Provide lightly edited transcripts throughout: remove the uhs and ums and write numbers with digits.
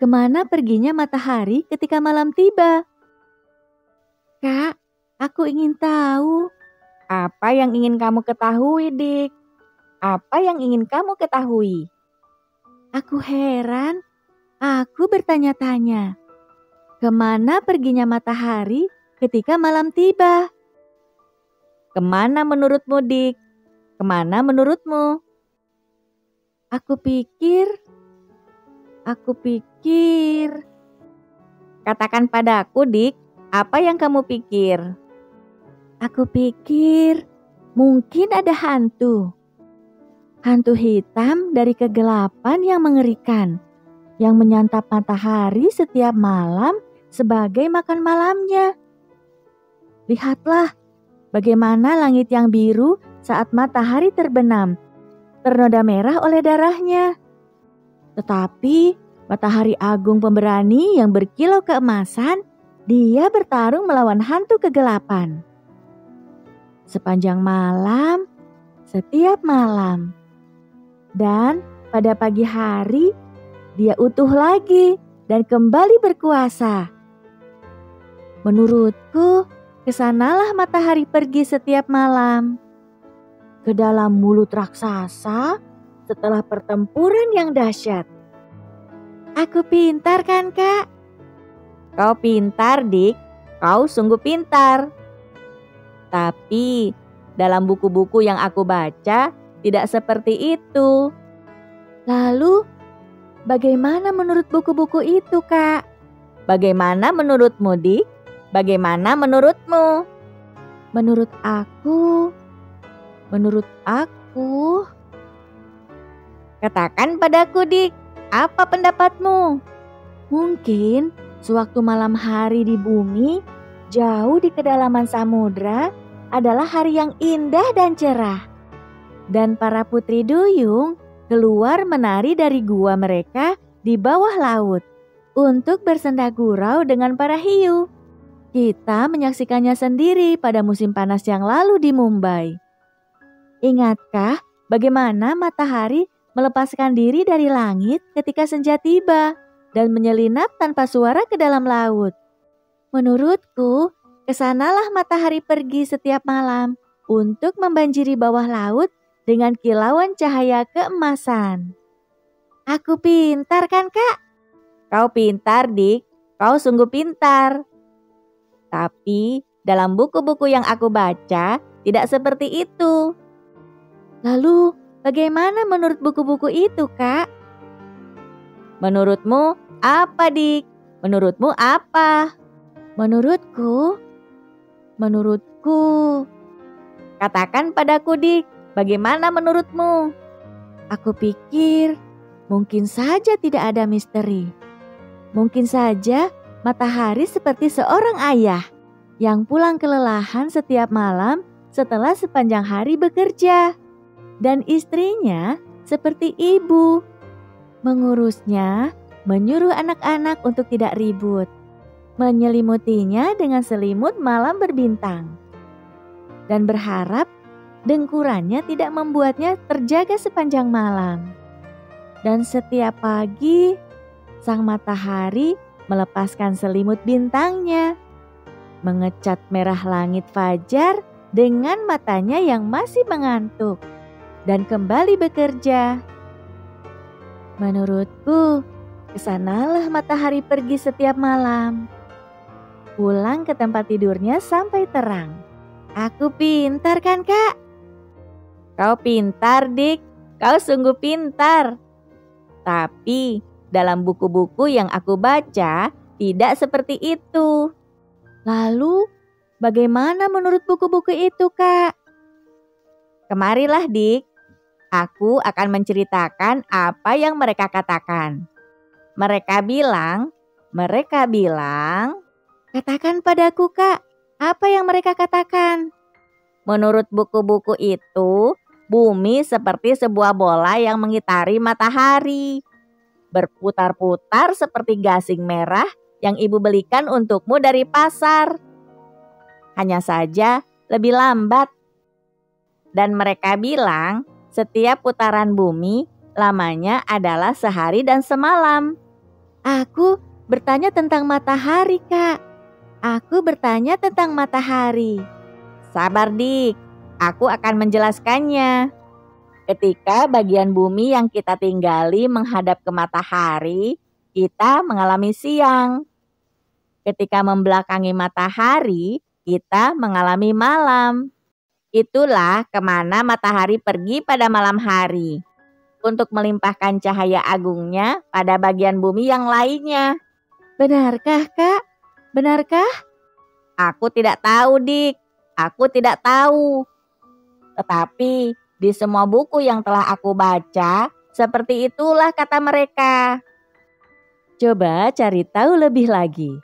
Kemana perginya matahari ketika malam tiba? Kak, aku ingin tahu. Apa yang ingin kamu ketahui, Dik? Apa yang ingin kamu ketahui? Aku heran. Aku bertanya-tanya. Kemana perginya matahari ketika malam tiba? Kemana menurutmu, Dik? Kemana menurutmu? Aku pikir. Katakan padaku, Dik, apa yang kamu pikir? Aku pikir mungkin ada hantu. Hantu hitam dari kegelapan yang mengerikan, yang menyantap matahari setiap malam sebagai makan malamnya. Lihatlah bagaimana langit yang biru saat matahari terbenam, ternoda merah oleh darahnya. Tetapi matahari agung pemberani yang berkilau keemasan, dia bertarung melawan hantu kegelapan. Sepanjang malam, setiap malam. Dan pada pagi hari, dia utuh lagi dan kembali berkuasa. Menurutku, kesanalah matahari pergi setiap malam. Ke dalam mulut raksasa setelah pertempuran yang dahsyat. Aku pintar kan, Kak? Kau pintar, Dik. Kau sungguh pintar. Tapi dalam buku-buku yang aku baca tidak seperti itu. Lalu, bagaimana menurut buku-buku itu, Kak? Bagaimana menurutmu, Dik? Bagaimana menurutmu? Menurut aku. Katakan padaku, Dik, apa pendapatmu? Mungkin sewaktu malam hari di bumi, jauh di kedalaman samudra, adalah hari yang indah dan cerah. Dan para putri duyung keluar menari dari gua mereka di bawah laut untuk bersenda gurau dengan para hiu. Kita menyaksikannya sendiri pada musim panas yang lalu di Mumbai. Ingatkah bagaimana matahari melepaskan diri dari langit ketika senja tiba dan menyelinap tanpa suara ke dalam laut? Menurutku, kesanalah matahari pergi setiap malam untuk membanjiri bawah laut dengan kilauan cahaya keemasan. Aku pintar kan, Kak? Kau pintar, Dik. Kau sungguh pintar. Tapi dalam buku-buku yang aku baca tidak seperti itu. Lalu, bagaimana menurut buku-buku itu, Kak? Menurutmu apa, Dik? Menurutmu apa? Menurutku. Katakan padaku, Dik, bagaimana menurutmu? Aku pikir mungkin saja tidak ada misteri. Mungkin saja matahari seperti seorang ayah yang pulang kelelahan setiap malam setelah sepanjang hari bekerja. Dan istrinya seperti ibu, mengurusnya, menyuruh anak-anak untuk tidak ribut, menyelimutinya dengan selimut malam berbintang, dan berharap dengkurannya tidak membuatnya terjaga sepanjang malam. Dan setiap pagi, sang matahari melepaskan selimut bintangnya, mengecat merah langit fajar dengan matanya yang masih mengantuk, dan kembali bekerja. Menurutku, kesanalah matahari pergi setiap malam, pulang ke tempat tidurnya sampai terang. Aku pintar kan, Kak? Kau pintar, Dik. Kau sungguh pintar. Tapi dalam buku-buku yang aku baca tidak seperti itu. Lalu, bagaimana menurut buku-buku itu, Kak? Kemarilah, Dik. Aku akan menceritakan apa yang mereka katakan. Mereka bilang, katakan padaku, Kak, apa yang mereka katakan? Menurut buku-buku itu, bumi seperti sebuah bola yang mengitari matahari, berputar-putar seperti gasing merah yang ibu belikan untukmu dari pasar. Hanya saja lebih lambat. Dan mereka bilang, setiap putaran bumi lamanya adalah sehari dan semalam. Aku bertanya tentang matahari, Kak. Aku bertanya tentang matahari. Sabar Dik, aku akan menjelaskannya. Ketika bagian bumi yang kita tinggali menghadap ke matahari, kita mengalami siang. Ketika membelakangi matahari, kita mengalami malam. Itulah kemana matahari pergi pada malam hari, untuk melimpahkan cahaya agungnya pada bagian bumi yang lainnya. Benarkah, Kak? Benarkah? Aku tidak tahu, Dik. Aku tidak tahu. Tetapi di semua buku yang telah aku baca, seperti itulah kata mereka. Coba cari tahu lebih lagi.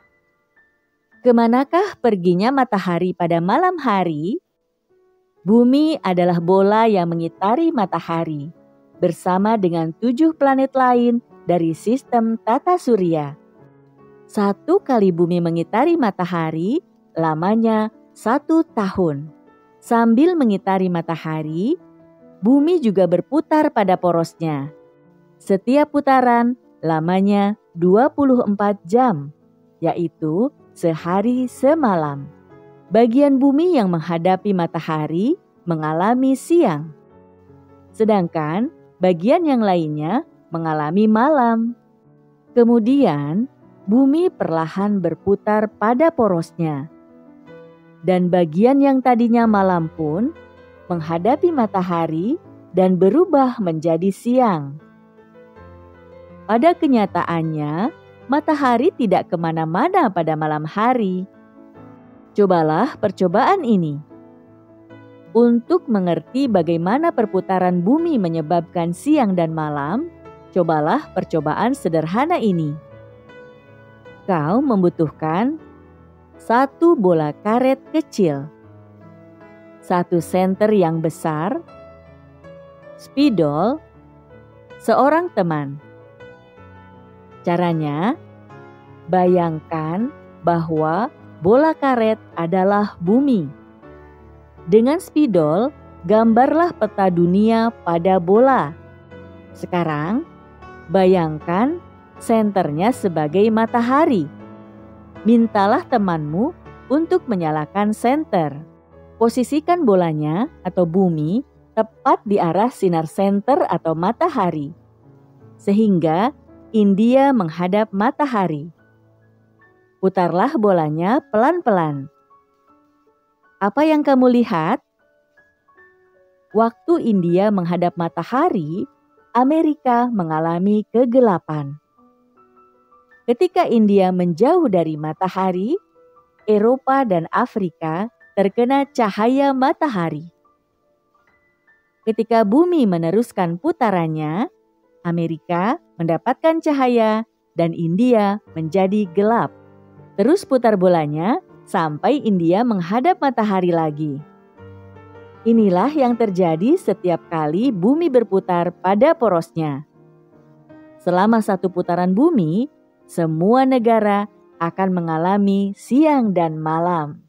Kemanakah perginya matahari pada malam hari? Bumi adalah bola yang mengitari matahari, bersama dengan 7 planet lain dari sistem tata surya. 1 kali bumi mengitari matahari, lamanya 1 tahun. Sambil mengitari matahari, bumi juga berputar pada porosnya. Setiap putaran lamanya 24 jam, yaitu sehari semalam. Bagian bumi yang menghadapi matahari mengalami siang, sedangkan bagian yang lainnya mengalami malam. Kemudian, bumi perlahan berputar pada porosnya, dan bagian yang tadinya malam pun menghadapi matahari dan berubah menjadi siang. Pada kenyataannya, matahari tidak kemana-mana pada malam hari. Cobalah percobaan ini. Untuk mengerti bagaimana perputaran bumi menyebabkan siang dan malam, cobalah percobaan sederhana ini. Kau membutuhkan 1 bola karet kecil, 1 senter yang besar, spidol, seorang teman. Caranya, bayangkan bahwa bola karet adalah bumi. Dengan spidol, gambarlah peta dunia pada bola. Sekarang, bayangkan senternya sebagai matahari. Mintalah temanmu untuk menyalakan senter. Posisikan bolanya atau bumi tepat di arah sinar senter atau matahari, sehingga India menghadap matahari. Putarlah bolanya pelan-pelan. Apa yang kamu lihat? Waktu India menghadap matahari, Amerika mengalami kegelapan. Ketika India menjauh dari matahari, Eropa dan Afrika terkena cahaya matahari. Ketika bumi meneruskan putarannya, Amerika mendapatkan cahaya dan India menjadi gelap. Terus putar bolanya sampai India menghadap matahari lagi. Inilah yang terjadi setiap kali bumi berputar pada porosnya. Selama 1 putaran bumi, semua negara akan mengalami siang dan malam.